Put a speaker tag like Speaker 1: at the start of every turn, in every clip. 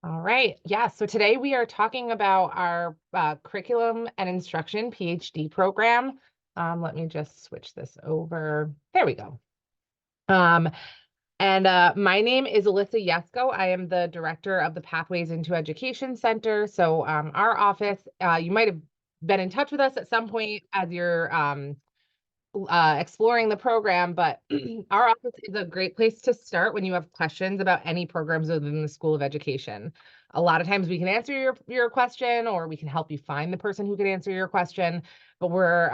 Speaker 1: All right. Yeah. So today we are talking about our curriculum and instruction PhD program. Let me just switch this over. There we go. Um, my name is Alyssa Yesko. I am the director of the Pathways into Education Center. So our office, you might have been in touch with us at some point as you're exploring the program, but our office is a great place to start when you have questions about any programs within the School of Education. A lot of times we can answer your question, or we can help you find the person who can answer your question, but we're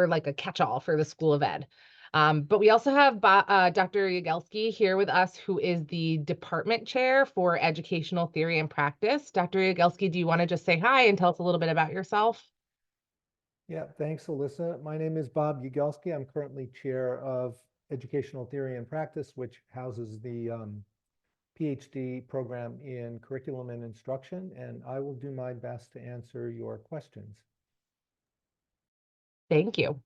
Speaker 1: like a catch-all for the School of Ed. But we also have Dr. Yagelski here with us, who is the department chair for educational theory and practice. Dr. Yagelski, do you want to just say hi and tell us a little bit about yourself?
Speaker 2: Yeah, thanks, Alyssa. My name is Bob Yagelski. I'm currently chair of Educational Theory and Practice, which houses the PhD program in curriculum and instruction, and I will do my best to answer your questions.
Speaker 1: Thank you.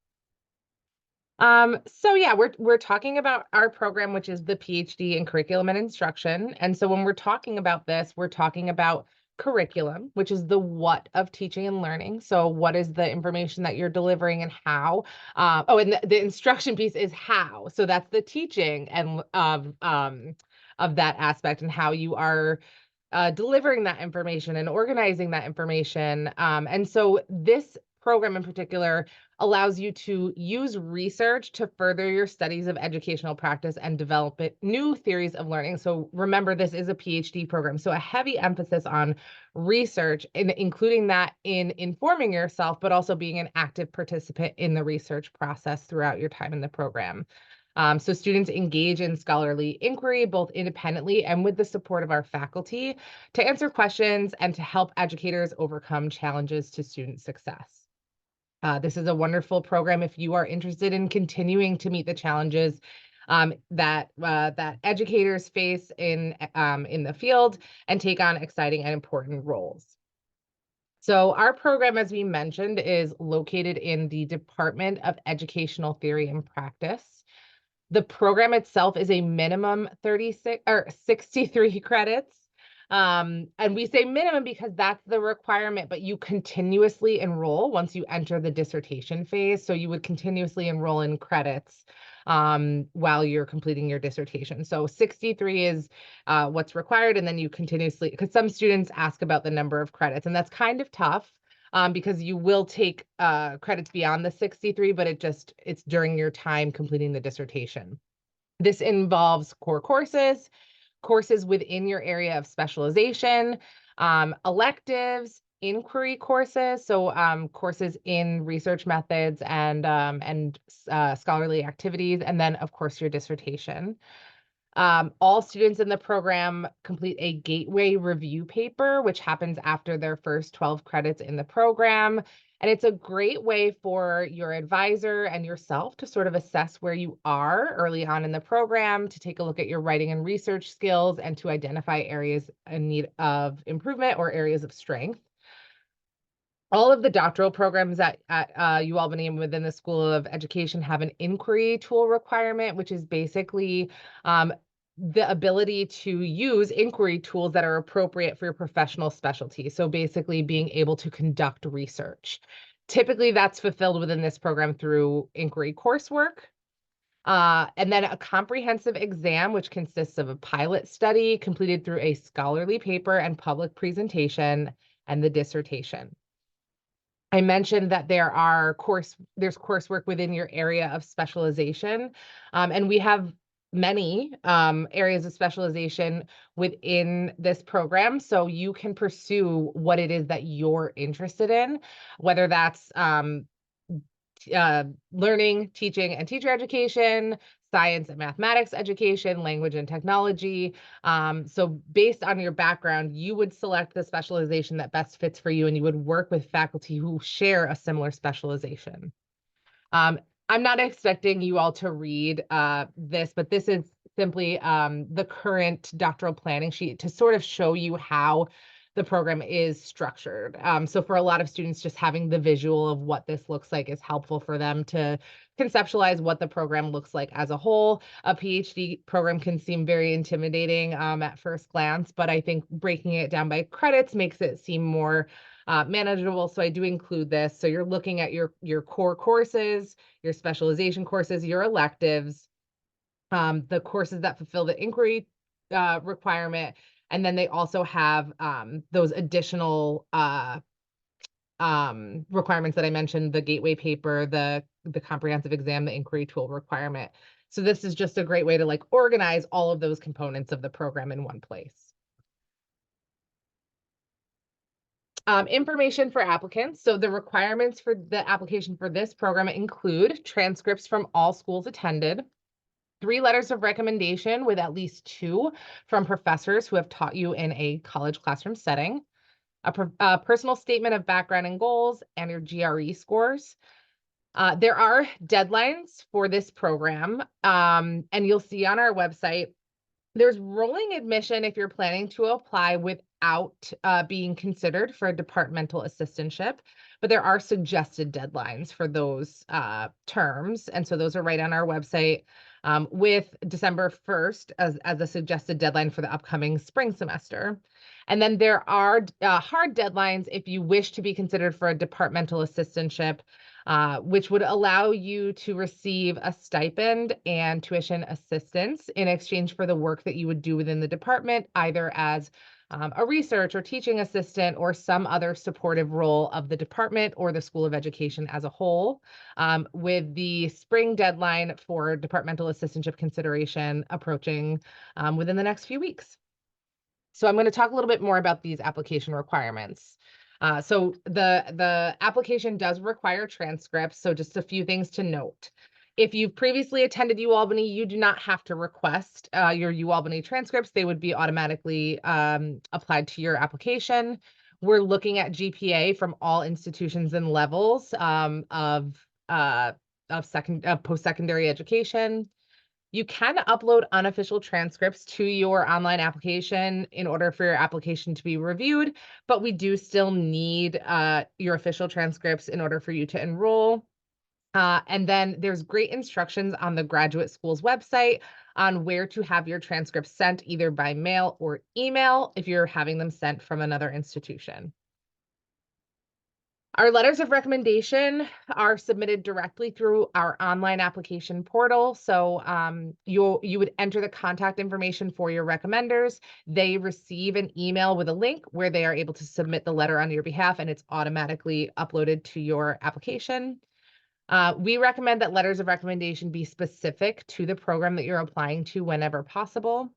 Speaker 1: So yeah, we're talking about our program, which is the PhD in curriculum and instruction. And so when we're talking about this, we're talking about curriculum, which is the what of teaching and learning. So what is the information that you're delivering and how? And the instruction piece is how. So that's the teaching and of that aspect and how you are delivering that information and organizing that information. And so this program in particular allows you to use research to further your studies of educational practice and develop new theories of learning. So remember, this is a PhD program. So a heavy emphasis on research, and including that in informing yourself, but also being an active participant in the research process throughout your time in the program. So students engage in scholarly inquiry, both independently and with the support of our faculty, to answer questions and to help educators overcome challenges to student success. This is a wonderful program if you are interested in continuing to meet the challenges that educators face in the field and take on exciting and important roles. So our program, as we mentioned, is located in the Department of Educational Theory and Practice. The program itself is a minimum 36 or 63 credits. And we say minimum because that's the requirement, but you continuously enroll once you enter the dissertation phase. So you would continuously enroll in credits while you're completing your dissertation. So 63 is what's required, and then you continuously, because some students ask about the number of credits, and that's kind of tough because you will take credits beyond the 63, but it's during your time completing the dissertation. This involves core courses, courses within your area of specialization, electives, inquiry courses, so courses in research methods and scholarly activities, and then of course your dissertation. All students in the program complete a gateway review paper, which happens after their first 12 credits in the program. And it's a great way for your advisor and yourself to sort of assess where you are early on in the program, to take a look at your writing and research skills, and to identify areas in need of improvement or areas of strength. All of the doctoral programs at U Albany and within the School of Education have an inquiry tool requirement, which is basically the ability to use inquiry tools that are appropriate for your professional specialty. So basically being able to conduct research. Typically, that's fulfilled within this program through inquiry coursework. And then a comprehensive exam, which consists of a pilot study completed through a scholarly paper and public presentation, and the dissertation. I mentioned that there's coursework within your area of specialization, and we have many areas of specialization within this program, so you can pursue what it is that you're interested in, whether that's learning, teaching, and teacher education, science and mathematics education, language and technology. So based on your background, you would select the specialization that best fits for you, and you would work with faculty who share a similar specialization. I'm not expecting you all to read this, but this is simply the current doctoral planning sheet to sort of show you how the program is structured. So for a lot of students, just having the visual of what this looks like is helpful for them to conceptualize what the program looks like as a whole. A PhD program can seem very intimidating at first glance, but I think breaking it down by credits makes it seem more manageable. So I do include this. So you're looking at your core courses, your specialization courses, your electives, the courses that fulfill the inquiry requirement, and then they also have those additional requirements that I mentioned, the gateway paper, the comprehensive exam, the inquiry tool requirement. So this is just a great way to like organize all of those components of the program in one place. Information for applicants. So the requirements for the application for this program include transcripts from all schools attended, 3 letters of recommendation with at least 2 from professors who have taught you in a college classroom setting, a personal statement of background and goals, and your GRE scores. There are deadlines for this program, and you'll see on our website there's rolling admission if you're planning to apply without being considered for a departmental assistantship, but there are suggested deadlines for those terms. And so those are right on our website, with December 1st as a suggested deadline for the upcoming spring semester. And then there are hard deadlines if you wish to be considered for a departmental assistantship, which would allow you to receive a stipend and tuition assistance in exchange for the work that you would do within the department, either as a research or teaching assistant or some other supportive role of the department or the School of Education as a whole, with the spring deadline for departmental assistantship consideration approaching within the next few weeks. So I'm going to talk a little bit more about these application requirements. So the application does require transcripts. So just a few things to note. If you've previously attended UAlbany, you do not have to request your UAlbany transcripts. They would be automatically applied to your application. We're looking at GPA from all institutions and levels of post-secondary education. You can upload unofficial transcripts to your online application in order for your application to be reviewed, but we do still need your official transcripts in order for you to enroll. And then there's great instructions on the graduate school's website on where to have your transcripts sent, either by mail or email if you're having them sent from another institution. Our letters of recommendation are submitted directly through our online application portal. So you would enter the contact information for your recommenders. They receive an email with a link where they are able to submit the letter on your behalf, and it's automatically uploaded to your application. We recommend that letters of recommendation be specific to the program that you're applying to whenever possible.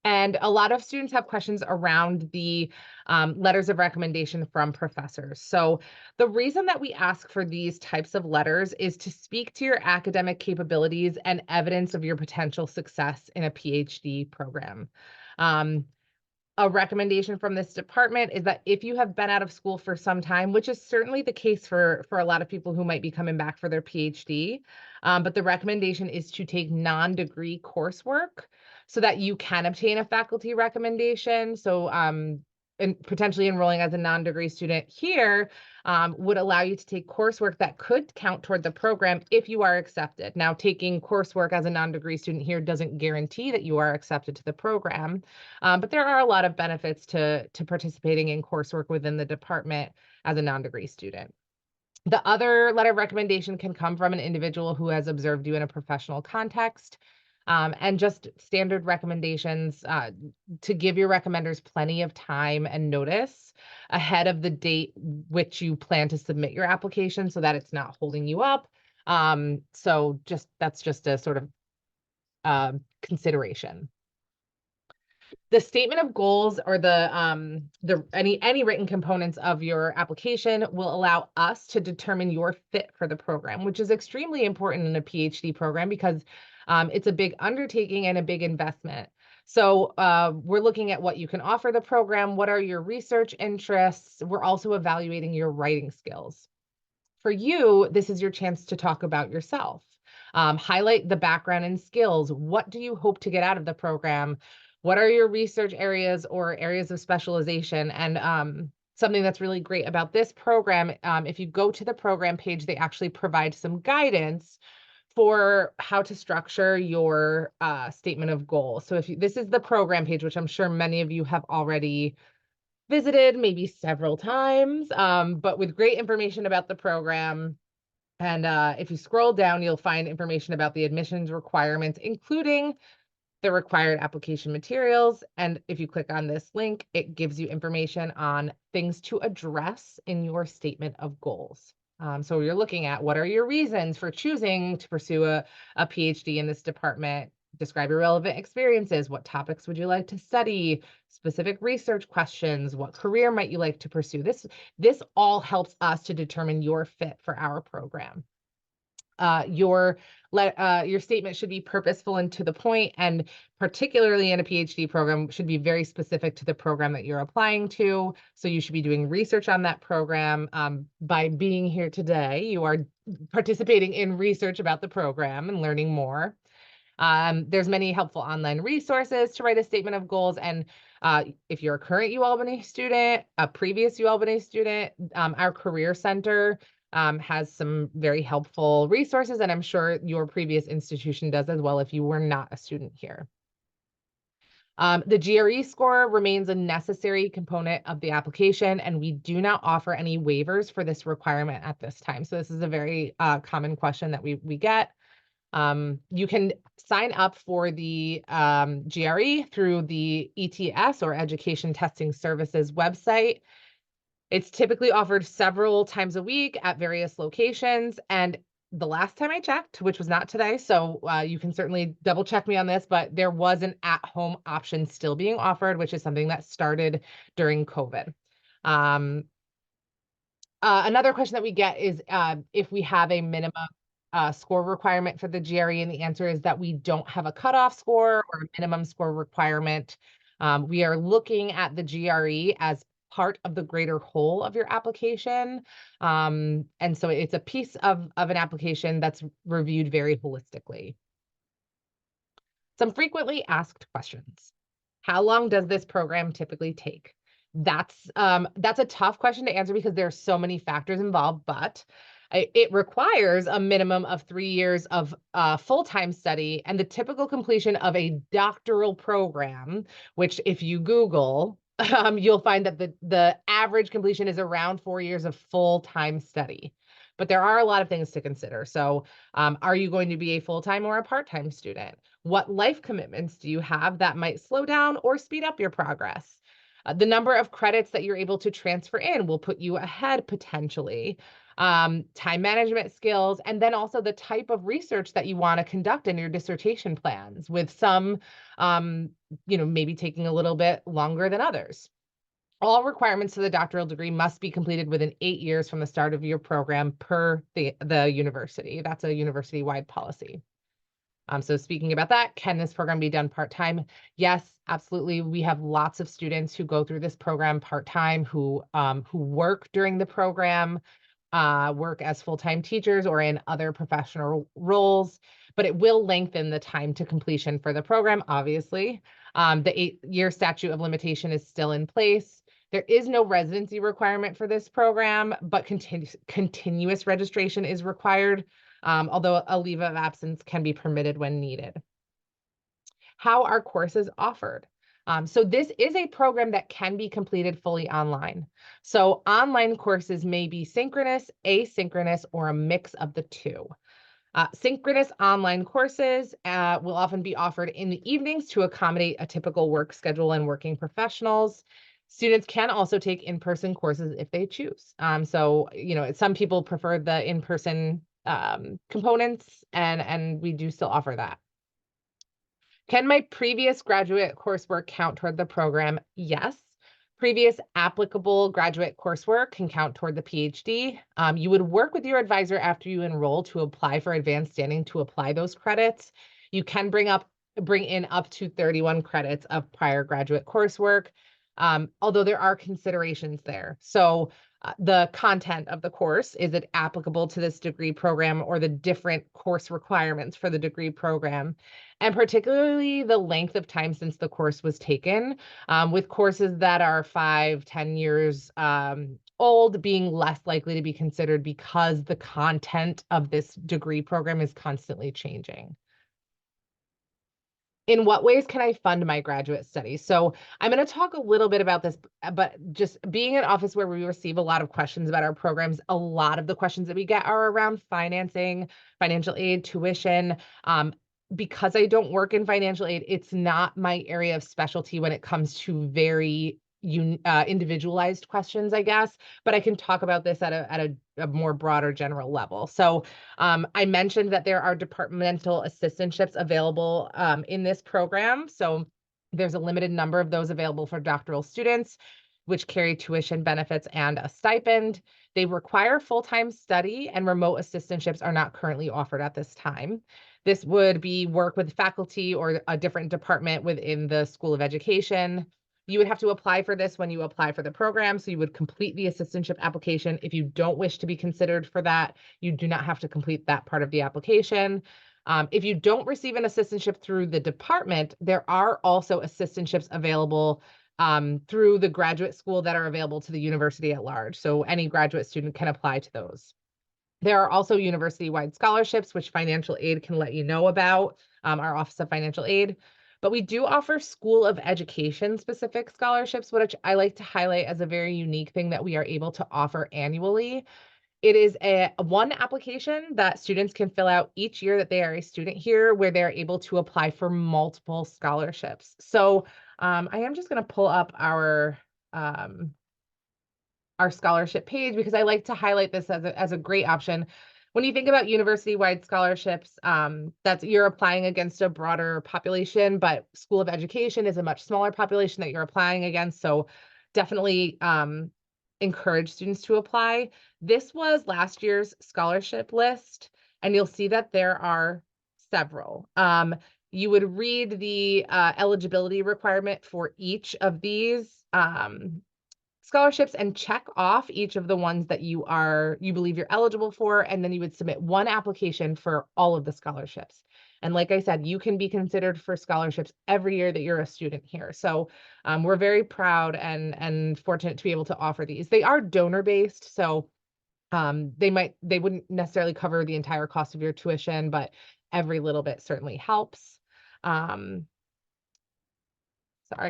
Speaker 1: And a lot of students have questions around the letters of recommendation from professors. So the reason that we ask for these types of letters is to speak to your academic capabilities and evidence of your potential success in a PhD program. A recommendation from this department is that if you have been out of school for some time, which is certainly the case for a lot of people who might be coming back for their PhD, but the recommendation is to take non-degree coursework so that you can obtain a faculty recommendation. So and potentially enrolling as a non-degree student here would allow you to take coursework that could count toward the program if you are accepted. Now, taking coursework as a non-degree student here doesn't guarantee that you are accepted to the program, but there are a lot of benefits to participating in coursework within the department as a non-degree student. The other letter of recommendation can come from an individual who has observed you in a professional context. And just standard recommendations to give your recommenders plenty of time and notice ahead of the date which you plan to submit your application so that it's not holding you up. So that's just a sort of consideration. The statement of goals or any written components of your application will allow us to determine your fit for the program, which is extremely important in a PhD program because it's a big undertaking and a big investment. So we're looking at what you can offer the program, what are your research interests. We're also evaluating your writing skills. For you, this is your chance to talk about yourself. Highlight the background and skills. What do you hope to get out of the program? What are your research areas or areas of specialization? And something that's really great about this program, if you go to the program page, they actually provide some guidance for how to structure your statement of goals. So if you, this is the program page, which I'm sure many of you have already visited maybe several times, but with great information about the program. And if you scroll down, you'll find information about the admissions requirements, including the required application materials. And if you click on this link, it gives you information on things to address in your statement of goals. So you're looking at what are your reasons for choosing to pursue a PhD in this department? Describe your relevant experiences. What topics would you like to study? Specific research questions. What career might you like to pursue? This all helps us to determine your fit for our program. Your statement should be purposeful and to the point, and particularly in a PhD program, should be very specific to the program that you're applying to. So you should be doing research on that program. By being here today, you are participating in research about the program and learning more. There's many helpful online resources to write a statement of goals. And if you're a current UAlbany student, a previous UAlbany student, our Career Center has some very helpful resources, and I'm sure your previous institution does as well if you were not a student here. The GRE score remains a necessary component of the application, and we do not offer any waivers for this requirement at this time. So this is a very common question that we get. You can sign up for the GRE through the ETS or Education Testing Services website. It's typically offered several times a week at various locations. And the last time I checked, which was not today, so you can certainly double check me on this, but there was an at-home option still being offered, which is something that started during COVID. Another question that we get is if we have a minimum score requirement for the GRE, and the answer is that we don't have a cutoff score or a minimum score requirement. We are looking at the GRE as part of the greater whole of your application. And so it's a piece of an application that's reviewed very holistically. Some frequently asked questions. How long does this program typically take? That's a tough question to answer because there are so many factors involved, but it requires a minimum of 3 years of full-time study, and the typical completion of a doctoral program, which if you Google, you'll find that the average completion is around 4 years of full-time study. But there are a lot of things to consider. So are you going to be a full-time or a part-time student? What life commitments do you have that might slow down or speed up your progress? The number of credits that you're able to transfer in will put you ahead potentially. Time management skills, and then also the type of research that you want to conduct in your dissertation plans, with some, maybe taking a little bit longer than others. All requirements to the doctoral degree must be completed within 8 years from the start of your program per the university. That's a university-wide policy. So speaking about that, can this program be done part-time? Yes, absolutely. We have lots of students who go through this program part-time, who work during the program, work as full-time teachers or in other professional roles, but it will lengthen the time to completion for the program, obviously. The 8-year statute of limitation is still in place. There is no residency requirement for this program, but continuous registration is required, although a leave of absence can be permitted when needed. How are courses offered? So this is a program that can be completed fully online. So online courses may be synchronous, asynchronous, or a mix of the two. Synchronous online courses will often be offered in the evenings to accommodate a typical work schedule and working professionals. Students can also take in-person courses if they choose. So, some people prefer the in-person components, and we do still offer that. Can my previous graduate coursework count toward the program? Yes. Previous applicable graduate coursework can count toward the PhD. You would work with your advisor after you enroll to apply for advanced standing to apply those credits. You can bring in up to 31 credits of prior graduate coursework. although there are considerations there. So the content of the course, is it applicable to this degree program or the different course requirements for the degree program? And particularly the length of time since the course was taken, with courses that are 5, 10 years old being less likely to be considered because the content of this degree program is constantly changing. In what ways can I fund my graduate studies? So I'm going to talk a little bit about this, but just being an office where we receive a lot of questions about our programs, a lot of the questions that we get are around financing, financial aid, tuition. Because I don't work in financial aid, it's not my area of specialty when it comes to very individualized questions, I guess. But I can talk about this at a more broader general level. So I mentioned that there are departmental assistantships available in this program. So there's a limited number of those available for doctoral students, which carry tuition benefits and a stipend. They require full-time study, and remote assistantships are not currently offered at this time. This would be work with faculty or a different department within the School of Education. You would have to apply for this when you apply for the program. So you would complete the assistantship application. If you don't wish to be considered for that, you do not have to complete that part of the application. If you don't receive an assistantship through the department, there are also assistantships available through the graduate school that are available to the university at large. So any graduate student can apply to those. There are also university-wide scholarships, which financial aid can let you know about, our Office of Financial Aid. But we do offer School of Education specific scholarships, which I like to highlight as a very unique thing that we are able to offer annually. It is a one application that students can fill out each year that they are a student here, where they're able to apply for multiple scholarships. So I am just going to pull up our scholarship page because I like to highlight this as a great option. When you think about university-wide scholarships, that's you're applying against a broader population, but School of Education is a much smaller population that you're applying against. So definitely encourage students to apply. This was last year's scholarship list, and you'll see that there are several. You would read the eligibility requirement for each of these scholarships and check off each of the ones that you believe you're eligible for, and then you would submit one application for all of the scholarships. And like I said, you can be considered for scholarships every year that you're a student here. So we're very proud and fortunate to be able to offer these. They are donor based, so they wouldn't necessarily cover the entire cost of your tuition, but every little bit certainly helps. Sorry,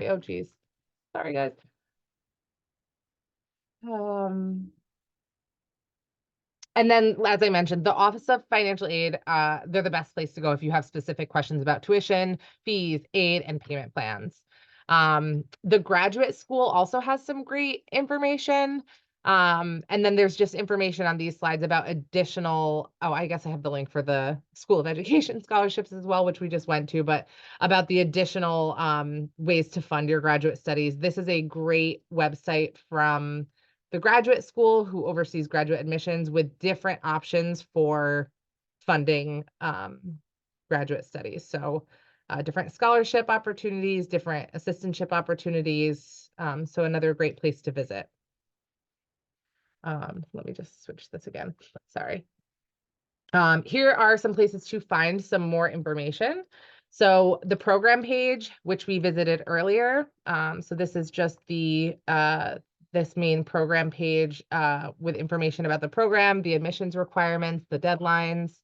Speaker 1: oh geez, sorry guys. And then, as I mentioned, the Office of Financial Aid, they're the best place to go if you have specific questions about tuition, fees, aid, and payment plans. The graduate school also has some great information. And then there's just information on these slides about additional, oh, I guess I have the link for the School of Education scholarships as well, which we just went to, but about the additional ways to fund your graduate studies. This is a great website from the graduate school who oversees graduate admissions with different options for funding graduate studies. So different scholarship opportunities, different assistantship opportunities. So another great place to visit. Let me just switch this again. Sorry. Here are some places to find some more information. So the program page, which we visited earlier. So this is just this main program page with information about the program, the admissions requirements, the deadlines.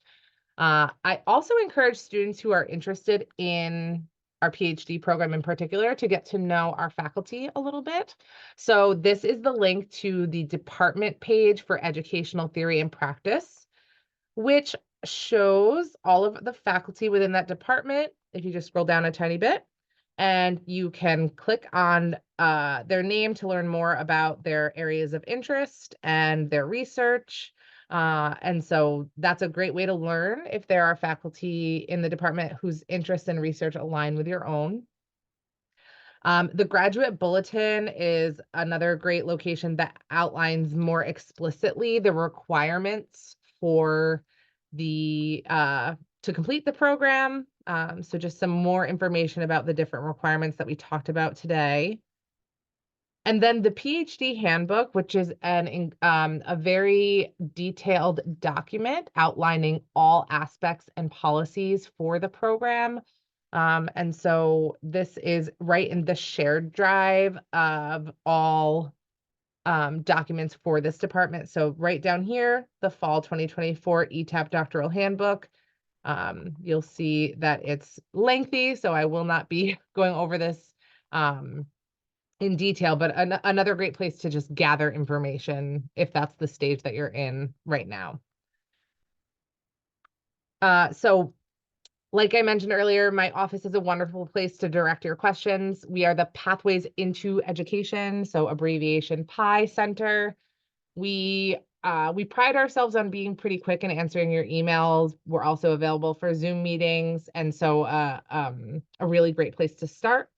Speaker 1: I also encourage students who are interested in our PhD program in particular to get to know our faculty a little bit. So this is the link to the department page for educational theory and practice, which shows all of the faculty within that department. If you just scroll down a tiny bit, and you can click on their name to learn more about their areas of interest and their research. And so that's a great way to learn if there are faculty in the department whose interests and research align with your own. The graduate bulletin is another great location that outlines more explicitly the requirements for the to complete the program. So just some more information about the different requirements that we talked about today. And then the PhD handbook, which is a very detailed document outlining all aspects and policies for the program. And so this is right in the shared drive of all documents for this department. So right down here, the fall 2024 ETAP doctoral handbook. You'll see that it's lengthy, so I will not be going over this in detail, but another great place to just gather information if that's the stage that you're in right now. So like I mentioned earlier, my office is a wonderful place to direct your questions. We are the Pathways into Education, so abbreviation PI Center. We pride ourselves on being pretty quick in answering your emails. We're also available for Zoom meetings, and so a really great place to start.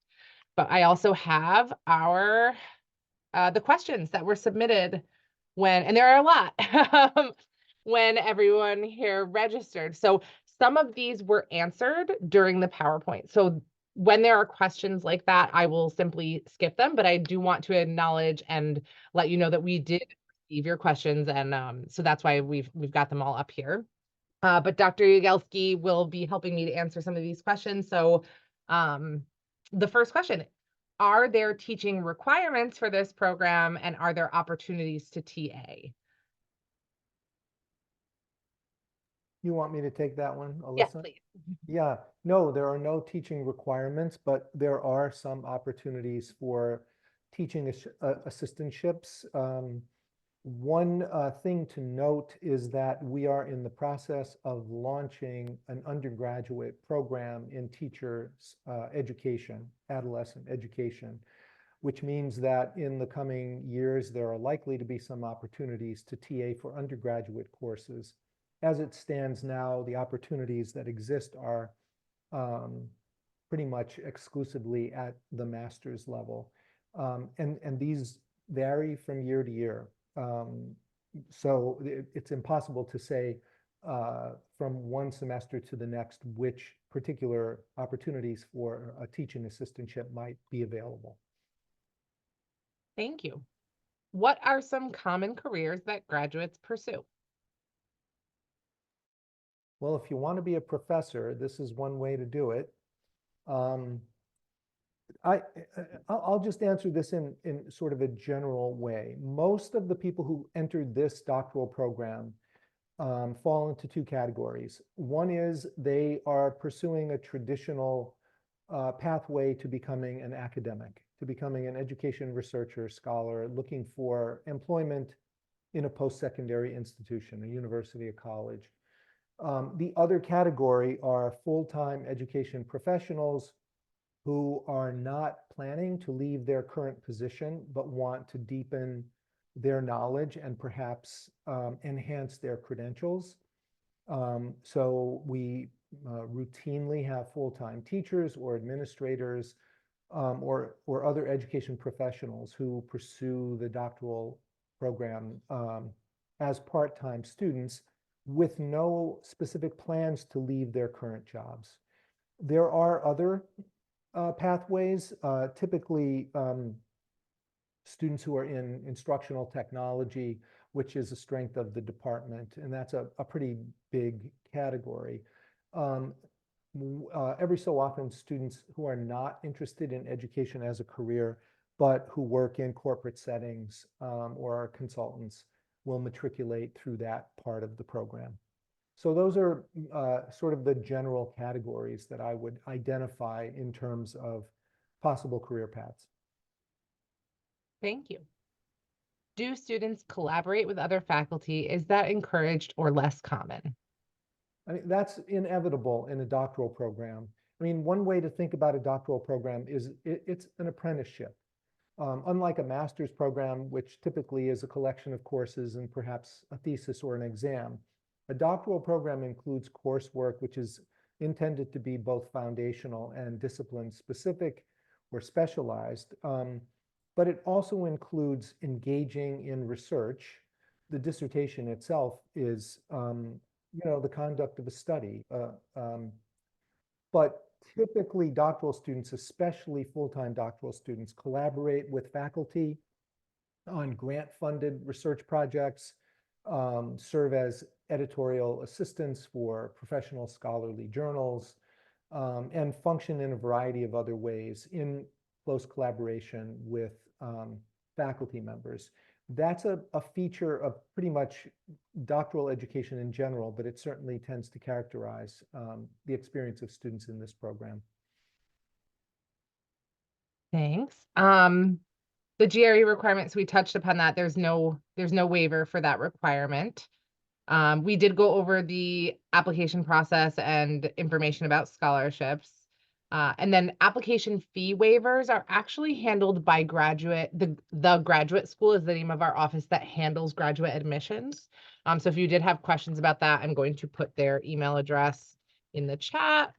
Speaker 1: But I also have the questions that were submitted and there are a lot, when everyone here registered. So some of these were answered during the PowerPoint. So when there are questions like that, I will simply skip them, but I do want to acknowledge and let you know that we did receive your questions. And so that's why we've got them all up here. But Dr. Yagelski will be helping me to answer some of these questions. So the first question, are there teaching requirements for this program and are there opportunities to TA?
Speaker 2: You want me to take that one,
Speaker 1: Yes,
Speaker 2: Alyssa?
Speaker 1: please.
Speaker 2: Yeah, no, there are no teaching requirements, but there are some opportunities for teaching assistantships. One thing to note is that we are in the process of launching an undergraduate program in teacher education, adolescent education, which means that in the coming years, there are likely to be some opportunities to TA for undergraduate courses. As it stands now, the opportunities that exist are pretty much exclusively at the master's level. And these vary from year to year. So it's impossible to say from one semester to the next which particular opportunities for a teaching assistantship might be available.
Speaker 1: Thank you. What are some common careers that graduates pursue?
Speaker 2: Well, if you want to be a professor, this is one way to do it. Um, I'll just answer this in sort of a general way. Most of the people who entered this doctoral program fall into two categories. One is they are pursuing a traditional pathway to becoming an academic, to becoming an education researcher, scholar, looking for employment in a post-secondary institution, a university, a college. The other category are full-time education professionals who are not planning to leave their current position, but want to deepen their knowledge and perhaps enhance their credentials. So we routinely have full-time teachers or administrators or other education professionals who pursue the doctoral program as part-time students with no specific plans to leave their current jobs. There are other pathways, typically students who are in instructional technology, which is a strength of the department, and that's a pretty big category. Every so often, students who are not interested in education as a career, but who work in corporate settings or are consultants will matriculate through that part of the program. So those are sort of the general categories that I would identify in terms of possible career paths.
Speaker 1: Thank you. Do students collaborate with other faculty? Is that encouraged or less common?
Speaker 2: I mean, that's inevitable in a doctoral program. I mean, one way to think about a doctoral program is it's an apprenticeship. Unlike a master's program, which typically is a collection of courses and perhaps a thesis or an exam, a doctoral program includes coursework, which is intended to be both foundational and discipline specific or specialized. But it also includes engaging in research. The dissertation itself is, the conduct of a study. But typically doctoral students, especially full-time doctoral students, collaborate with faculty on grant-funded research projects, serve as editorial assistants for professional scholarly journals, and function in a variety of other ways in close collaboration with faculty members. That's a feature of pretty much doctoral education in general, but it certainly tends to characterize the experience of students in this program.
Speaker 1: Thanks. The GRE requirements, we touched upon that. There's no waiver for that requirement. We did go over the application process and information about scholarships. And then application fee waivers are actually handled by the graduate school is the name of our office that handles graduate admissions. So if you did have questions about that, I'm going to put their email address in the chat.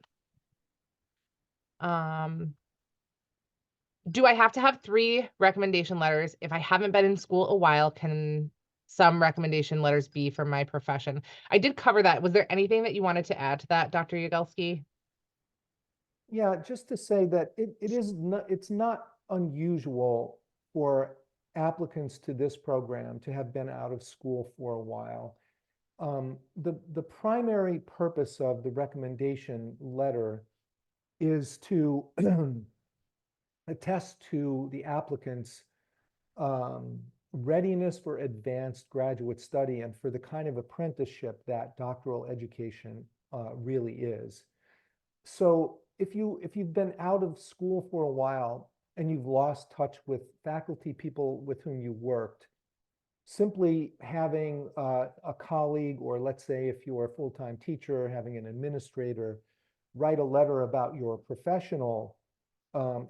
Speaker 1: Do I have to have 3 recommendation letters? If I haven't been in school a while, can some recommendation letters be from my profession? I did cover that. Was there anything that you wanted to add to that, Dr. Yagelski?
Speaker 2: Yeah, just to say that it's not unusual for applicants to this program to have been out of school for a while. The primary purpose of the recommendation letter is to attest to the applicant's readiness for advanced graduate study and for the kind of apprenticeship that doctoral education really is. So if you've been out of school for a while and you've lost touch with faculty, people with whom you worked, simply having a colleague, or let's say if you're a full-time teacher, having an administrator write a letter about your professional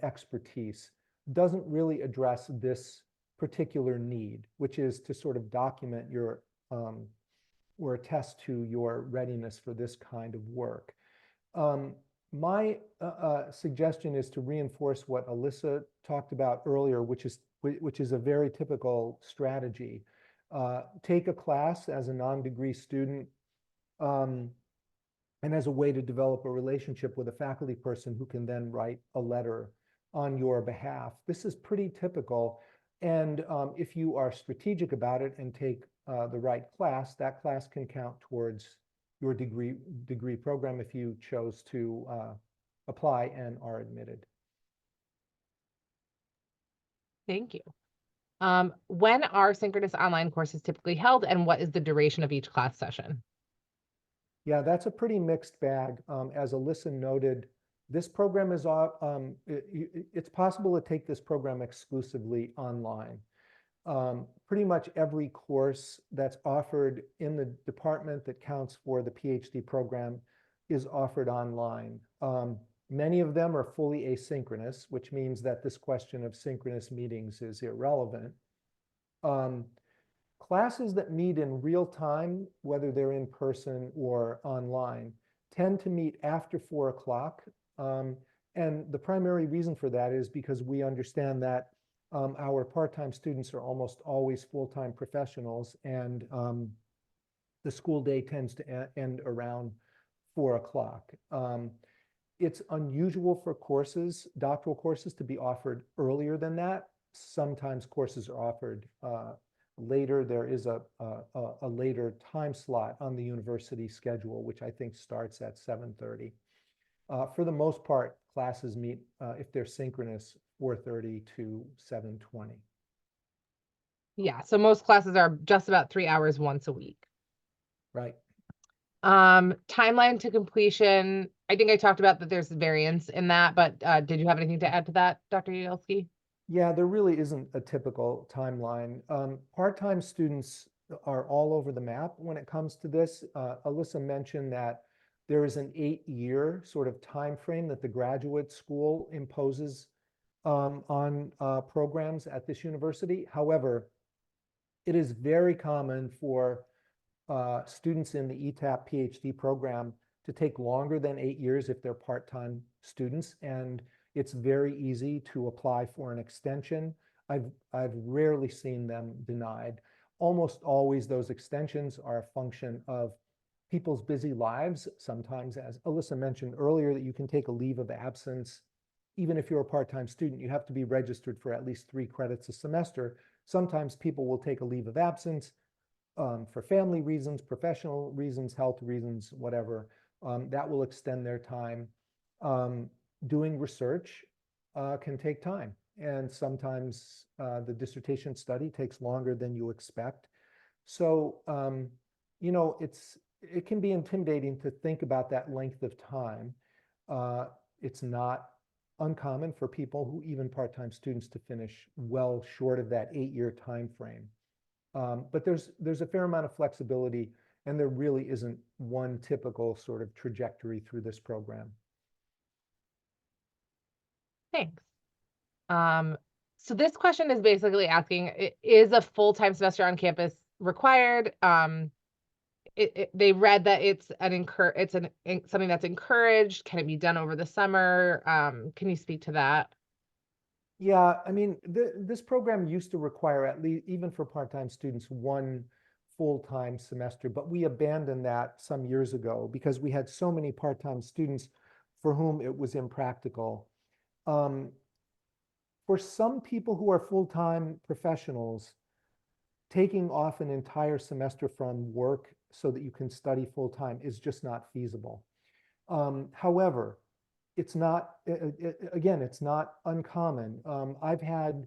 Speaker 2: expertise doesn't really address this particular need, which is to sort of document your or attest to your readiness for this kind of work. My suggestion is to reinforce what Alyssa talked about earlier, which is a very typical strategy. Take a class as a non-degree student and as a way to develop a relationship with a faculty person who can then write a letter on your behalf. This is pretty typical. And if you are strategic about it and take the right class, that class can count towards your degree program if you chose to apply and are admitted.
Speaker 1: Thank you. When are synchronous online courses typically held, and what is the duration of each class session?
Speaker 2: Yeah, that's a pretty mixed bag. As Alyssa noted, this program is it's possible to take this program exclusively online. Pretty much every course that's offered in the department that counts for the PhD program is offered online. Many of them are fully asynchronous, which means that this question of synchronous meetings is irrelevant. Classes that meet in real time, whether they're in person or online, tend to meet after 4 o'clock. And the primary reason for that is because we understand that our part-time students are almost always full-time professionals, and the school day tends to end around 4 o'clock. It's unusual for doctoral courses, to be offered earlier than that. Sometimes courses are offered later. There is a later time slot on the university schedule, which I think starts at 7:30. For the most part, classes meet, if they're synchronous, 4:30 to 7:20.
Speaker 1: Yeah, so most classes are just about 3 hours once a week.
Speaker 2: Right.
Speaker 1: Timeline to completion. I think I talked about that there's variance in that, but did you have anything to add to that, Dr. Yagelski?
Speaker 2: Yeah, there really isn't a typical timeline. Part-time students are all over the map when it comes to this. Alyssa mentioned that there is an 8-year sort of time frame that the graduate school imposes on programs at this university. However, it is very common for students in the ETAP PhD program to take longer than 8 years if they're part-time students, and it's very easy to apply for an extension. I've rarely seen them denied. Almost always those extensions are a function of people's busy lives. Sometimes, as Alyssa mentioned earlier, that you can take a leave of absence. Even if you're a part-time student, you have to be registered for at least 3 credits a semester. Sometimes people will take a leave of absence for family reasons, professional reasons, health reasons, whatever. That will extend their time. Doing research can take time. And sometimes the dissertation study takes longer than you expect. So, it can be intimidating to think about that length of time. It's not uncommon for people who, even part-time students, to finish well short of that 8-year time frame. But there's a fair amount of flexibility, and there really isn't one typical sort of trajectory through this program.
Speaker 1: Thanks. So this question is basically asking, is a full-time semester on campus required? They read that it's something that's encouraged. Can it be done over the summer? Can you speak to that?
Speaker 2: Yeah, I mean, this program used to require, at least even for part-time students, 1 full-time semester, but we abandoned that some years ago because we had so many part-time students for whom it was impractical. Um, for some people who are full-time professionals, taking off an entire semester from work so that you can study full-time is just not feasible. However, it's not, again, it's not uncommon. I've had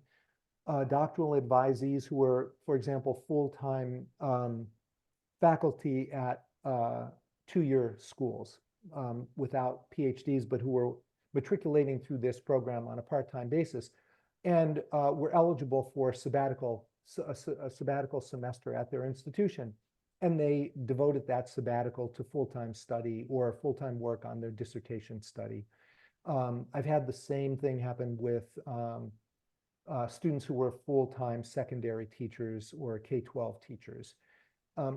Speaker 2: doctoral advisees who were, for example, full-time faculty at 2-year schools without PhDs, but who were matriculating through this program on a part-time basis, and were eligible for a sabbatical semester at their institution. And they devoted that sabbatical to full-time study or full-time work on their dissertation study. I've had the same thing happen with students who were full-time secondary teachers or K-12 teachers.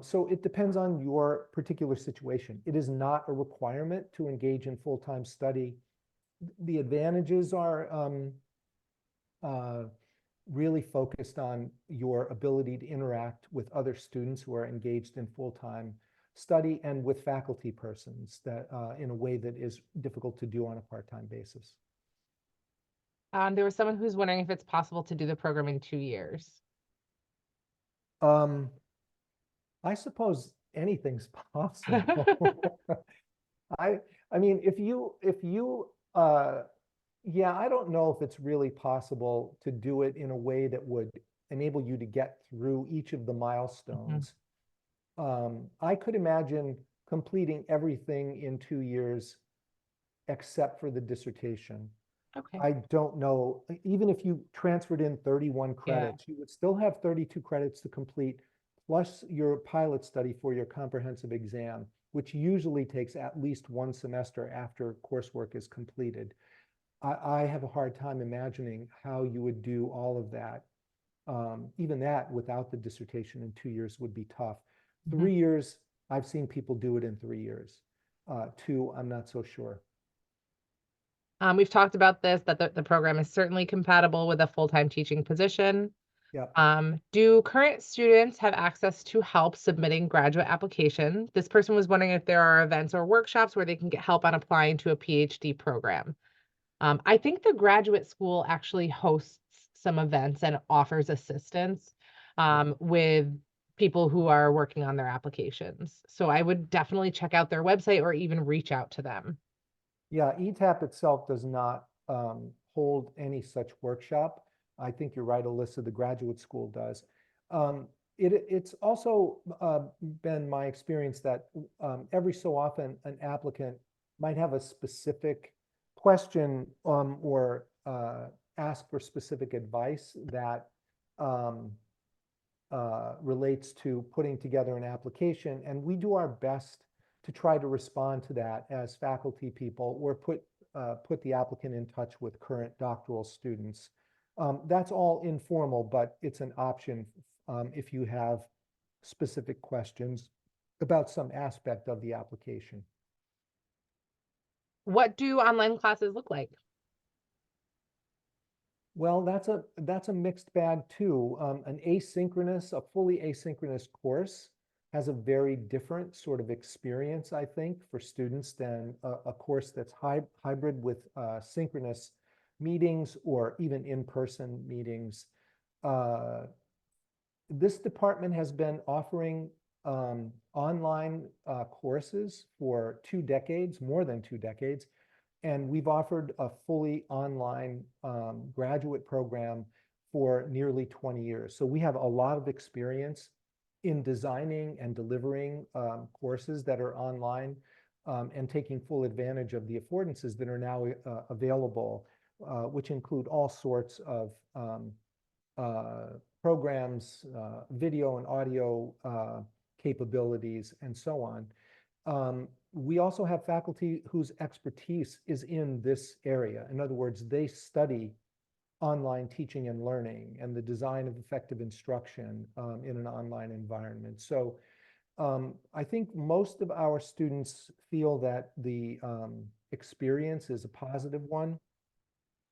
Speaker 2: So it depends on your particular situation. It is not a requirement to engage in full-time study. The advantages are really focused on your ability to interact with other students who are engaged in full-time study and with faculty persons that in a way that is difficult to do on a part-time basis.
Speaker 1: There was someone who's wondering if it's possible to do the program in 2 years.
Speaker 2: Um, I suppose anything's possible. I I mean, yeah, I don't know if it's really possible to do it in a way that would enable you to get through each of the milestones. I could imagine completing everything in 2 years except for the dissertation.
Speaker 1: Okay.
Speaker 2: I don't know, even if you transferred in 31
Speaker 1: Yeah.
Speaker 2: credits, you would still have 32 credits to complete, plus your pilot study for your comprehensive exam, which usually takes at least 1 semester after coursework is completed. I have a hard time imagining how you would do all of that. Even that without the dissertation in 2 years would be tough. 3 years, I've seen people do it in 3 years. 2, I'm not so sure.
Speaker 1: We've talked about this, that the program is certainly compatible with a full-time teaching position.
Speaker 2: Yep.
Speaker 1: Do current students have access to help submitting graduate applications? This person was wondering if there are events or workshops where they can get help on applying to a PhD program. I think the graduate school actually hosts some events and offers assistance with people who are working on their applications. So I would definitely check out their website or even reach out to them.
Speaker 2: Yeah, ETAP itself does not hold any such workshop. I think you're right, Alyssa, the graduate school does. It's also been my experience that every so often an applicant might have a specific question or ask for specific advice that relates to putting together an application. And we do our best to try to respond to that as faculty people or put the applicant in touch with current doctoral students. That's all informal, but it's an option if you have specific questions about some aspect of the application.
Speaker 1: What do online classes look like?
Speaker 2: Well, that's a mixed bag too. A fully asynchronous course has a very different sort of experience, I think, for students than a course that's hybrid with synchronous meetings or even in-person meetings. This department has been offering online courses for 2 decades, more than 2 decades, and we've offered a fully online graduate program for nearly 20 years. So we have a lot of experience in designing and delivering courses that are online and taking full advantage of the affordances that are now available, which include all sorts of programs, video and audio capabilities, and so on. We also have faculty whose expertise is in this area. In other words, they study online teaching and learning and the design of effective instruction in an online environment. So I think most of our students feel that the experience is a positive one.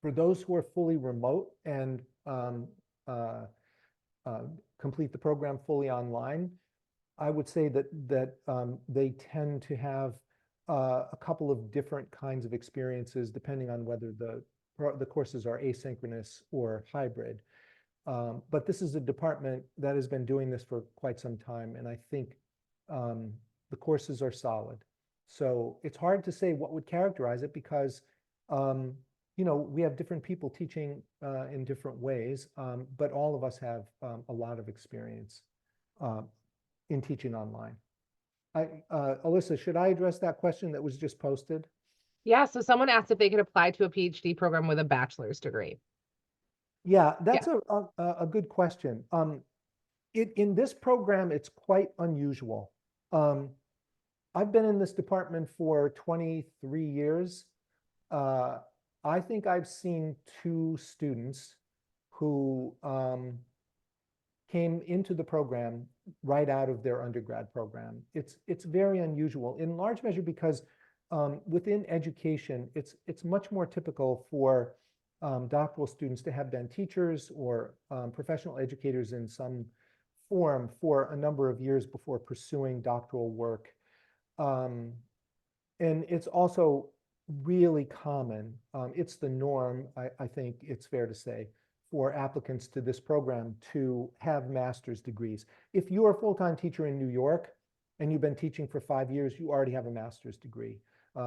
Speaker 2: For those who are fully remote and complete the program fully online, I would say that they tend to have a couple of different kinds of experiences depending on whether the courses are asynchronous or hybrid. But this is a department that has been doing this for quite some time, and I think the courses are solid. So it's hard to say what would characterize it because we have different people teaching in different ways, but all of us have a lot of experience in teaching online. Alyssa, should I address that question that was just posted?
Speaker 1: Yeah, so someone asked if they could apply to a PhD program with a bachelor's degree.
Speaker 2: Yeah, that's
Speaker 1: Yeah.
Speaker 2: a good question. In this program, it's quite unusual. I've been in this department for 23 years. I think I've seen 2 students who came into the program right out of their undergrad program. It's very unusual, in large measure because within education, it's much more typical for doctoral students to have been teachers or professional educators in some form for a number of years before pursuing doctoral work. And it's also really common. It's the norm, I think it's fair to say, for applicants to this program to have master's degrees. If you're a full-time teacher in New York and you've been teaching for 5 years, you already have a master's degree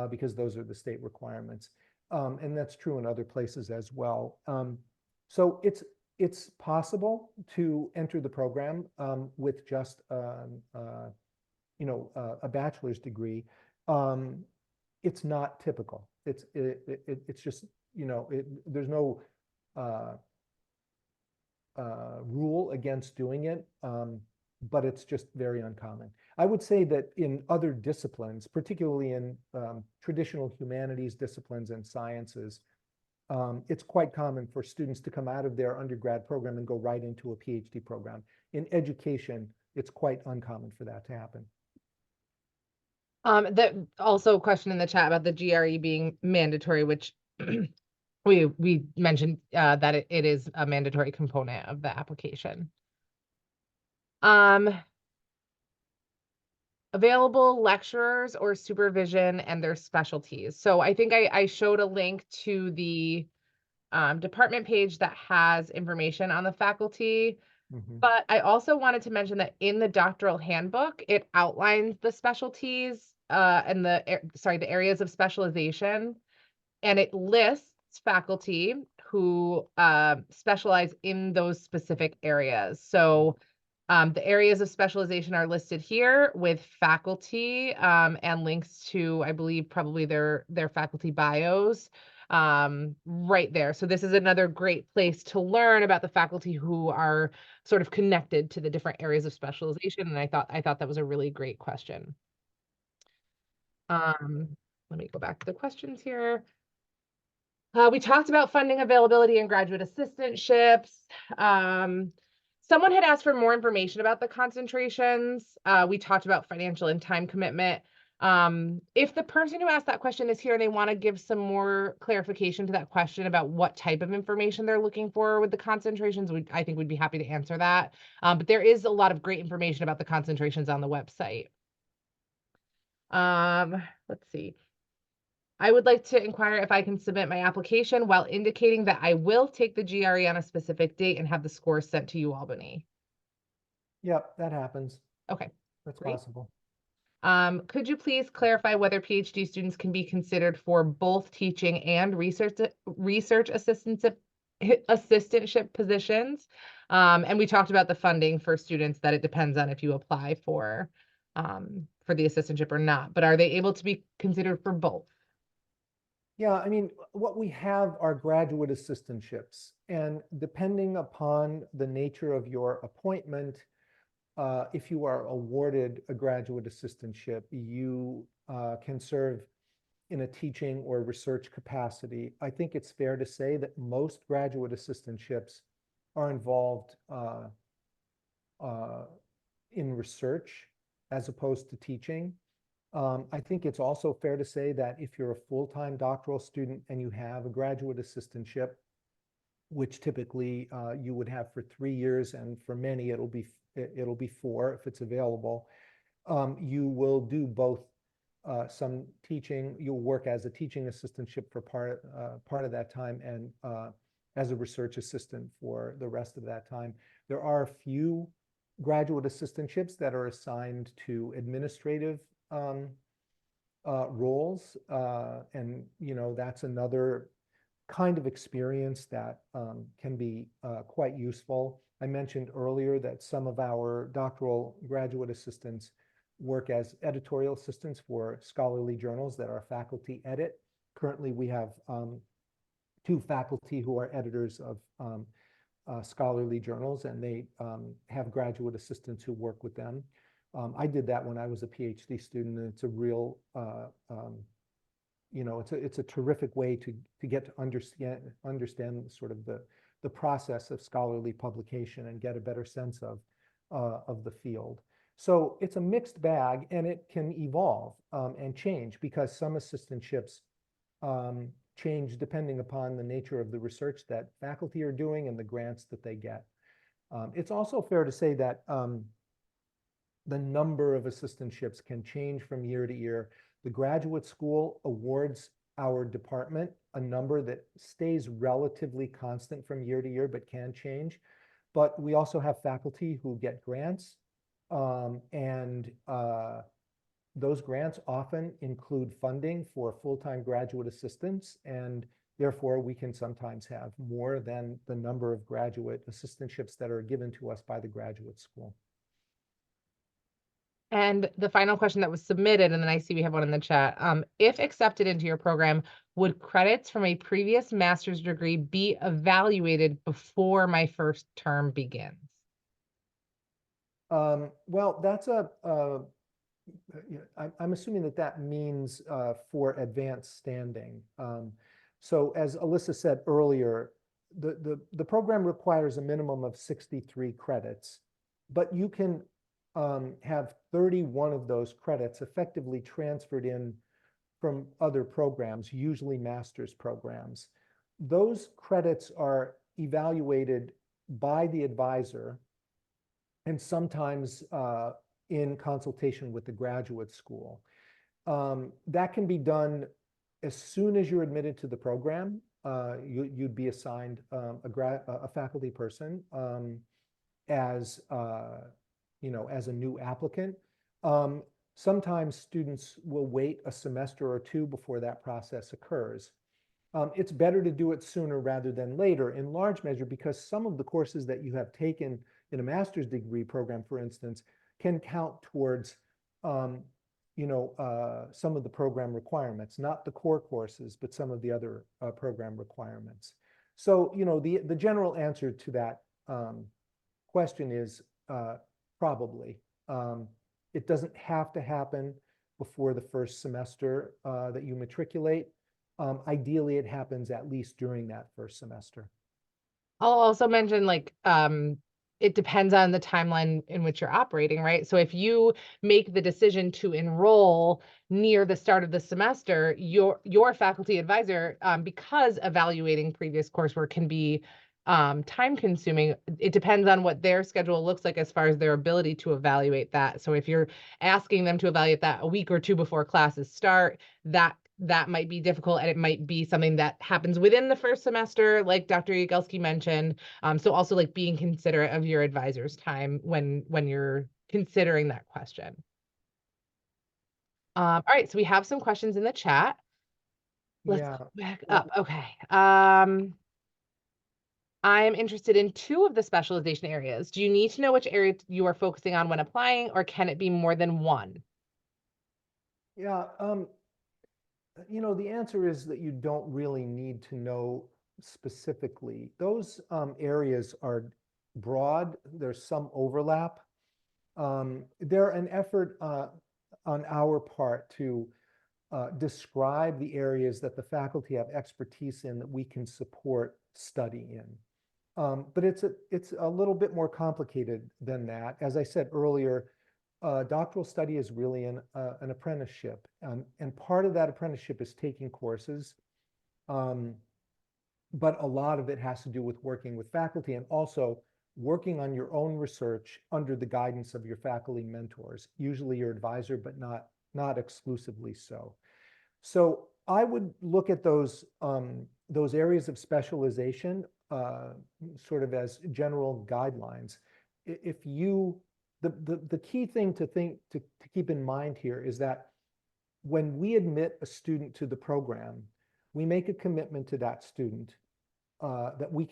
Speaker 2: because those are the state requirements. And that's true in other places as well. So it's possible to enter the program with just a bachelor's degree. It's not typical. It's just, there's no rule against doing it, but it's just very uncommon. I would say that in other disciplines, particularly in traditional humanities disciplines and sciences, it's quite common for students to come out of their undergrad program and go right into a PhD program. In education, it's quite uncommon for that to happen.
Speaker 1: That also a question in the chat about the GRE being mandatory, which we mentioned that it is a mandatory component of the application. Available lecturers or supervision and their specialties. So I think I showed a link to the department page that has information on the faculty. But I also wanted to mention that in the doctoral handbook, it outlines the specialties and the areas of specialization, and it lists faculty who specialize in those specific areas. So the areas of specialization are listed here with faculty and links to, I believe, probably their faculty bios right there. So this is another great place to learn about the faculty who are sort of connected to the different areas of specialization. And I thought that was a really great question. Let me go back to the questions here. We talked about funding availability and graduate assistantships. Someone had asked for more information about the concentrations. We talked about financial and time commitment. If the person who asked that question is here and they want to give some more clarification to that question about what type of information they're looking for with the concentrations, I think we'd be happy to answer that. But there is a lot of great information about the concentrations on the website. Let's see. I would like to inquire if I can submit my application while indicating that I will take the GRE on a specific date and have the scores sent to you, Albany.
Speaker 2: Yep, that happens.
Speaker 1: Okay,
Speaker 2: That's
Speaker 1: great.
Speaker 2: possible.
Speaker 1: Could you please clarify whether PhD students can be considered for both teaching and research assistantship positions? And we talked about the funding for students, that it depends on if you apply for the assistantship or not, but are they able to be considered for both?
Speaker 2: Yeah, I mean, what we have are graduate assistantships, and depending upon the nature of your appointment, if you are awarded a graduate assistantship, you can serve in a teaching or research capacity. I think it's fair to say that most graduate assistantships are involved in research as opposed to teaching. I think it's also fair to say that if you're a full-time doctoral student and you have a graduate assistantship, which typically you would have for 3 years, and for many it'll be 4 if it's available. You will do both some teaching. You'll work as a teaching assistantship for part of that time, and as a research assistant for the rest of that time. There are a few graduate assistantships that are assigned to administrative roles, and that's another kind of experience that can be quite useful. I mentioned earlier that some of our doctoral graduate assistants work as editorial assistants for scholarly journals that our faculty edit. Currently, we have 2 faculty who are editors of scholarly journals, and they have graduate assistants who work with them. I did that when I was a PhD student, and it's a real it's a terrific way to get to understand sort of the process of scholarly publication and get a better sense of the field. So it's a mixed bag, and it can evolve and change, because some assistantships change depending upon the nature of the research that faculty are doing and the grants that they get. It's also fair to say that the number of assistantships can change from year to year. The graduate school awards our department a number that stays relatively constant from year to year, but can change. But we also have faculty who get grants, and those grants often include funding for full-time graduate assistants, and therefore we can sometimes have more than the number of graduate assistantships that are given to us by the graduate school.
Speaker 1: And the final question that was submitted, and then I see we have one in the chat. If accepted into your program, would credits from a previous master's degree be evaluated before my first term begins?
Speaker 2: Well, I'm assuming that means for advanced standing. So as Alyssa said earlier, the program requires a minimum of 63 credits, but you can have 31 of those credits effectively transferred in from other programs, usually master's programs. Those credits are evaluated by the advisor, and sometimes in consultation with the graduate school. That can be done as soon as you're admitted to the program. You'd be assigned a faculty person as as a new applicant. Sometimes students will wait a semester or 2 before that process occurs. It's better to do it sooner rather than later, in large measure because some of the courses that you have taken in a master's degree program, for instance, can count towards some of the program requirements, not the core courses, but some of the other program requirements. So, the general answer to that question is probably. It doesn't have to happen before the first semester that you matriculate. Ideally, it happens at least during that first semester.
Speaker 1: I'll also mention, it depends on the timeline in which you're operating, right? So if you make the decision to enroll near the start of the semester, your faculty advisor, because evaluating previous coursework can be time consuming, it depends on what their schedule looks like as far as their ability to evaluate that. So if you're asking them to evaluate that a week or two before classes start, that might be difficult, and it might be something that happens within the first semester, like Dr. Yagelski mentioned. So also like being considerate of your advisor's time when you're considering that question. All right, so we have some questions in the chat. Let's
Speaker 2: Yeah.
Speaker 1: go back
Speaker 2: w-
Speaker 1: up. Okay. I'm interested in two of the specialization areas. Do you need to know which area you are focusing on when applying, or can it be more than one?
Speaker 2: Yeah. The answer is that you don't really need to know specifically. Those areas are broad. There's some overlap. They're an effort on our part to describe the areas that the faculty have expertise in that we can support study in. But it's a little bit more complicated than that. As I said earlier, doctoral study is really an apprenticeship, and part of that apprenticeship is taking courses, um, but a lot of it has to do with working with faculty and also working on your own research under the guidance of your faculty mentors, usually your advisor, but not exclusively so. So I would look at those areas of specialization sort of as general guidelines. If you the key thing to keep in mind here is that when we admit a student to the program, we make a commitment to that student that we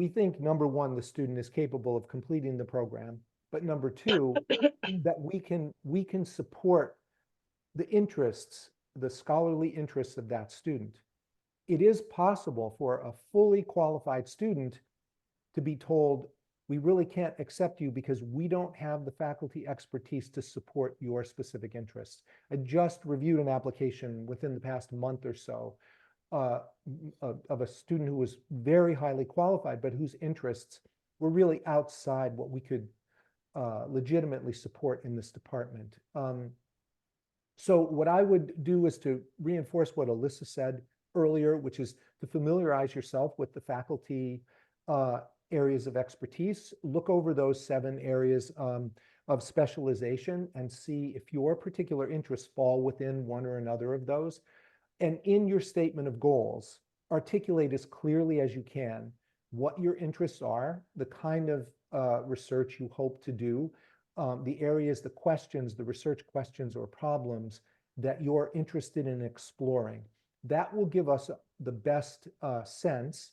Speaker 2: think, number one, the student is capable of completing the program, but number two, that we can support the interests, the scholarly interests of that student. It is possible for a fully qualified student to be told, we really can't accept you because we don't have the faculty expertise to support your specific interests. I just reviewed an application within the past month or so uh, of a student who was very highly qualified, but whose interests were really outside what we could legitimately support in this department. So what I would do is to reinforce what Alyssa said earlier, which is to familiarize yourself with the faculty areas of expertise. Look over those 7 areas of specialization and see if your particular interests fall within one or another of those. And in your statement of goals, articulate as clearly as you can what your interests are, the kind of research you hope to do, the areas, the questions, the research questions or problems that you're interested in exploring. That will give us the best sense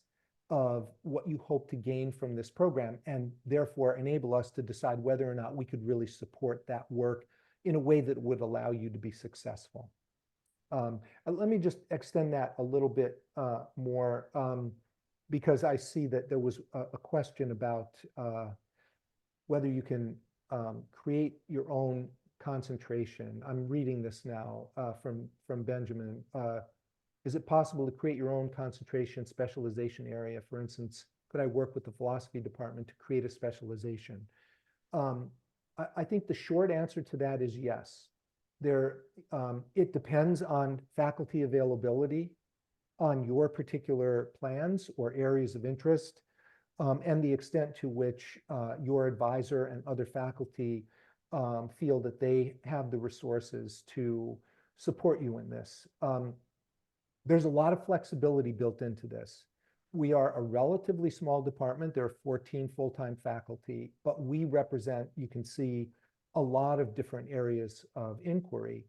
Speaker 2: of what you hope to gain from this program, and therefore enable us to decide whether or not we could really support that work in a way that would allow you to be successful. Let me just extend that a little bit more, because I see that there was a question about whether you can create your own concentration. I'm reading this now from Benjamin. Is it possible to create your own concentration specialization area? For instance, could I work with the philosophy department to create a specialization? I think the short answer to that is yes. It depends on faculty availability, on your particular plans or areas of interest, and the extent to which your advisor and other faculty feel that they have the resources to support you in this. There's a lot of flexibility built into this. We are a relatively small department. There are 14 full-time faculty, but we represent, you can see, a lot of different areas of inquiry.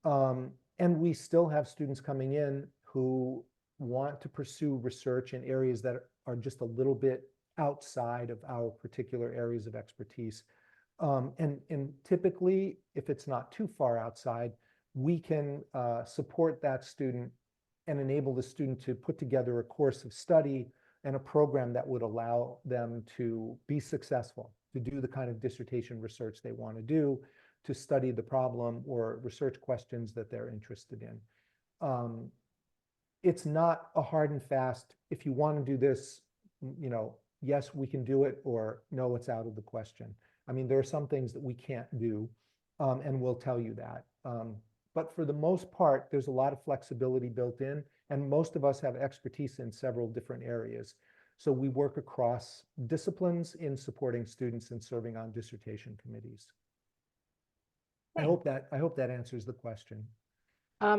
Speaker 2: And we still have students coming in who want to pursue research in areas that are just a little bit outside of our particular areas of expertise. And typically, if it's not too far outside, we can support that student and enable the student to put together a course of study and a program that would allow them to be successful, to do the kind of dissertation research they want to do, to study the problem or research questions that they're interested in. It's not a hard and fast, if you want to do this, yes, we can do it, or no, it's out of the question. I mean, there are some things that we can't do, and we'll tell you that. But for the most part, there's a lot of flexibility built in, and most of us have expertise in several different areas. So we work across disciplines in supporting students and serving on dissertation committees.
Speaker 1: Thanks.
Speaker 2: I hope that answers the question.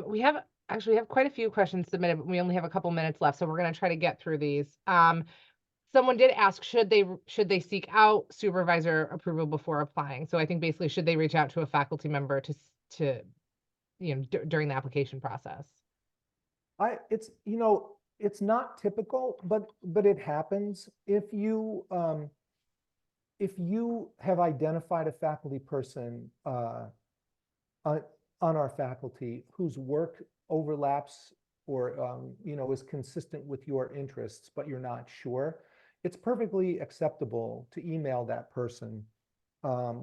Speaker 1: We have actually we have quite a few questions submitted, but we only have a couple minutes left, so we're going to try to get through these. Someone did ask, should they seek out supervisor approval before applying? So I think basically, should they reach out to a faculty member to during the application process?
Speaker 2: It's, it's not typical, but it happens. If you have identified a faculty person on, on our faculty whose work overlaps or is consistent with your interests, but you're not sure, it's perfectly acceptable to email that person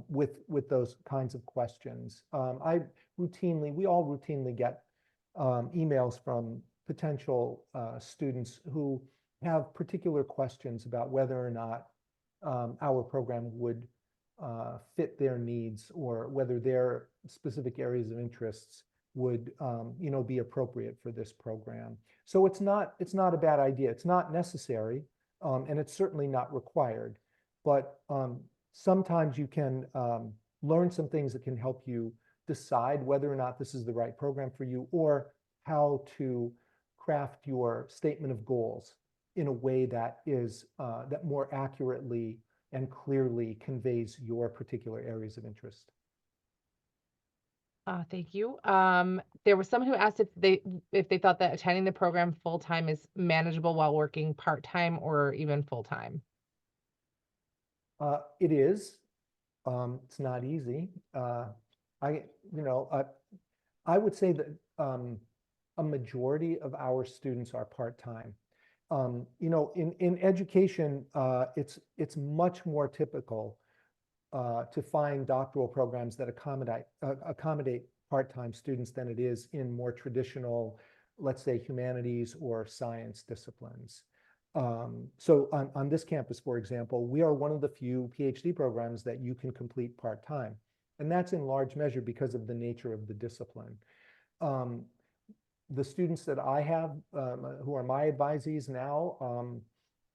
Speaker 2: with those kinds of questions. We all routinely get emails from potential students who have particular questions about whether or not our program would fit their needs, or whether their specific areas of interests would be appropriate for this program. So it's not a bad idea. It's not necessary, and it's certainly not required. But sometimes you can learn some things that can help you decide whether or not this is the right program for you, or how to craft your statement of goals in a way that is that more accurately and clearly conveys your particular areas of interest.
Speaker 1: Thank you. There was someone who asked if they thought that attending the program full time is manageable while working part time or even full time.
Speaker 2: It is. It's not easy. I, I would say that a majority of our students are part-time. In education, it's much more typical to find doctoral programs that accommodate part-time students than it is in more traditional, let's say, humanities or science disciplines. So on this campus, for example, we are one of the few PhD programs that you can complete part-time. And that's in large measure because of the nature of the discipline. The students that I have, who are my advisees now,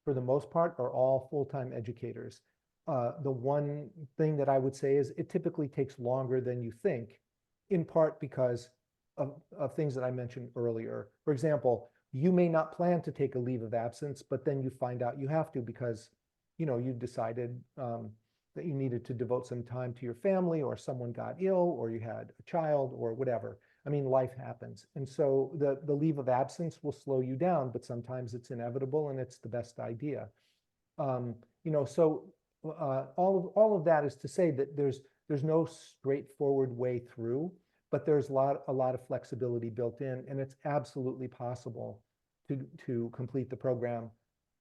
Speaker 2: for the most part, are all full-time educators. The one thing that I would say is it typically takes longer than you think, in part because of things that I mentioned earlier. For example, you may not plan to take a leave of absence, but then you find out you have to because you decided that you needed to devote some time to your family, or someone got ill, or you had a child, or whatever. I mean, life happens. And so the leave of absence will slow you down, but sometimes it's inevitable and it's the best idea. So all of that is to say that there's no straightforward way through, but there's a lot of flexibility built in, and it's absolutely possible to complete the program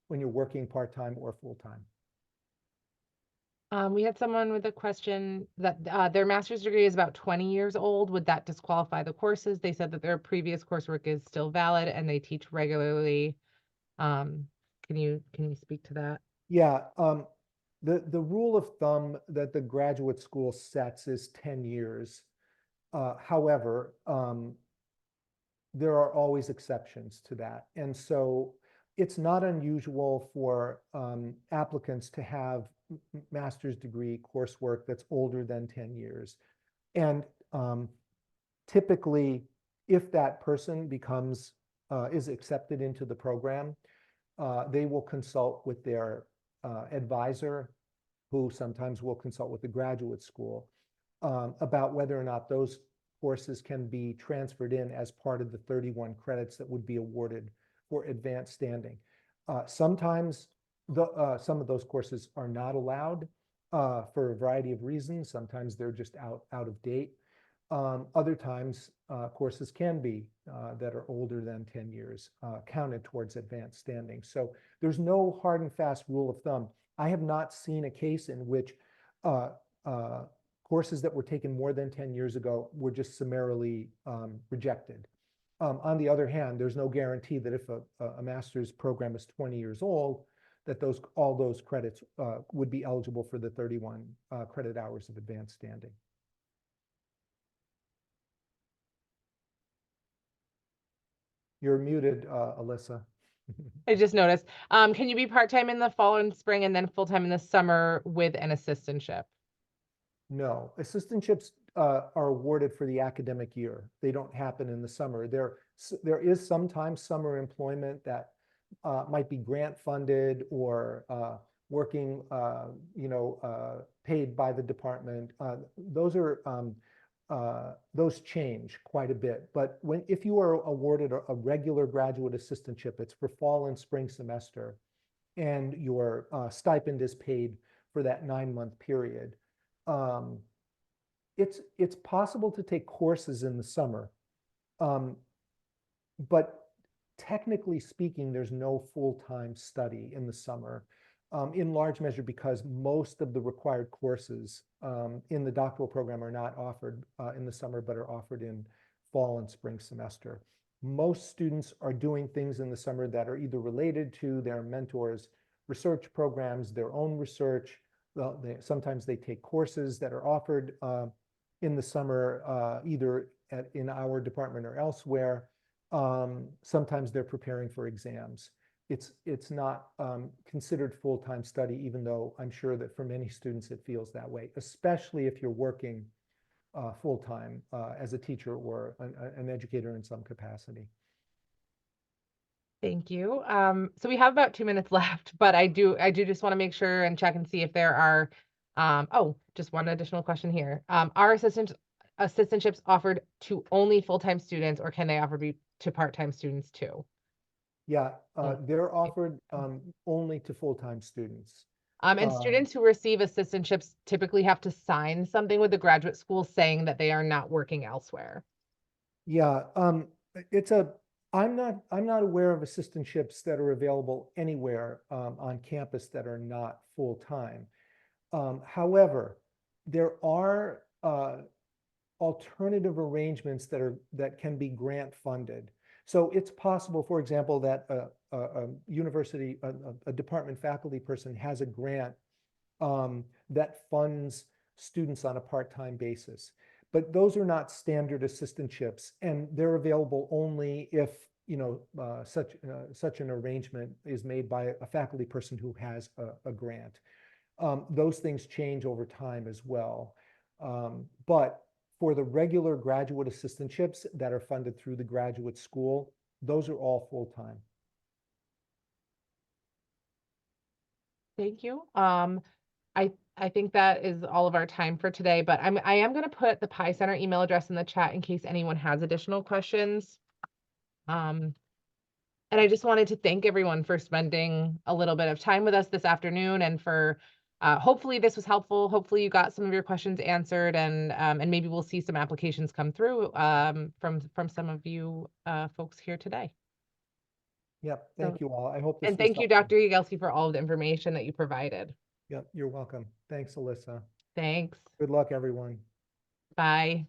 Speaker 2: when you're working part-time or full-time.
Speaker 1: We had someone with a question that their master's degree is about 20 years old. Would that disqualify the courses? They said that their previous coursework is still valid and they teach regularly. Can you speak to that?
Speaker 2: Yeah, the rule of thumb that the graduate school sets is 10 years. However, there are always exceptions to that. And so it's not unusual for applicants to have master's degree coursework that's older than 10 years. And typically, if that person is accepted into the program, they will consult with their advisor, who sometimes will consult with the graduate school, about whether or not those courses can be transferred in as part of the 31 credits that would be awarded for advanced standing. Sometimes some of those courses are not allowed for a variety of reasons. Sometimes they're just out of date. Other times, courses can be that are older than 10 years counted towards advanced standing. So there's no hard and fast rule of thumb. I have not seen a case in which courses that were taken more than 10 years ago were just summarily rejected. On the other hand, there's no guarantee that if a master's program is 20 years old, that all those credits would be eligible for the 31 credit hours of advanced standing. You're muted, Alyssa.
Speaker 1: I just noticed. Can you be part-time in the fall and spring and then full-time in the summer with an assistantship?
Speaker 2: No, assistantships are awarded for the academic year. They don't happen in the summer. There is sometimes summer employment that might be grant funded or working, paid by the department. Those change quite a bit. But if you are awarded a regular graduate assistantship, it's for fall and spring semester, and your stipend is paid for that 9-month period. It's possible to take courses in the summer, but technically speaking, there's no full-time study in the summer, in large measure because most of the required courses in the doctoral program are not offered in the summer, but are offered in fall and spring semester. Most students are doing things in the summer that are either related to their mentors' research programs, their own research. Sometimes they take courses that are offered in the summer, either in our department or elsewhere. Sometimes they're preparing for exams. It's not considered full-time study, even though I'm sure that for many students it feels that way, especially if you're working full-time as a teacher or an educator in some capacity.
Speaker 1: Thank you. So we have about 2 minutes left, but I do just want to make sure and check and see if there are, just one additional question here. Are assistantships offered to only full-time students, or can they offer to part-time students too?
Speaker 2: Yeah, they're offered only to full-time students.
Speaker 1: And students who receive assistantships typically have to sign something with the graduate school saying that they are not working elsewhere.
Speaker 2: Yeah, I'm not aware of assistantships that are available anywhere on campus that are not full-time. However, there are alternative arrangements that can be grant funded. So it's possible, for example, that a university, a department faculty person has a grant that funds students on a part-time basis. But those are not standard assistantships, and they're available only if such an arrangement is made by a faculty person who has a grant. Those things change over time as well. But for the regular graduate assistantships that are funded through the graduate school, those are all full-time.
Speaker 1: Thank you. I think that is all of our time for today, but I am going to put the Pi Center email address in the chat in case anyone has additional questions. And I just wanted to thank everyone for spending a little bit of time with us this afternoon, and for hopefully this was helpful. Hopefully you got some of your questions answered, and maybe we'll see some applications come through from some of you folks here today.
Speaker 2: Yep, thank you all. I hope this
Speaker 1: And
Speaker 2: was
Speaker 1: thank you,
Speaker 2: helpful.
Speaker 1: Dr. Yagelski, for all of the information that you provided.
Speaker 2: Yep, you're welcome. Thanks, Alyssa.
Speaker 1: Thanks.
Speaker 2: Good luck, everyone.
Speaker 1: Bye.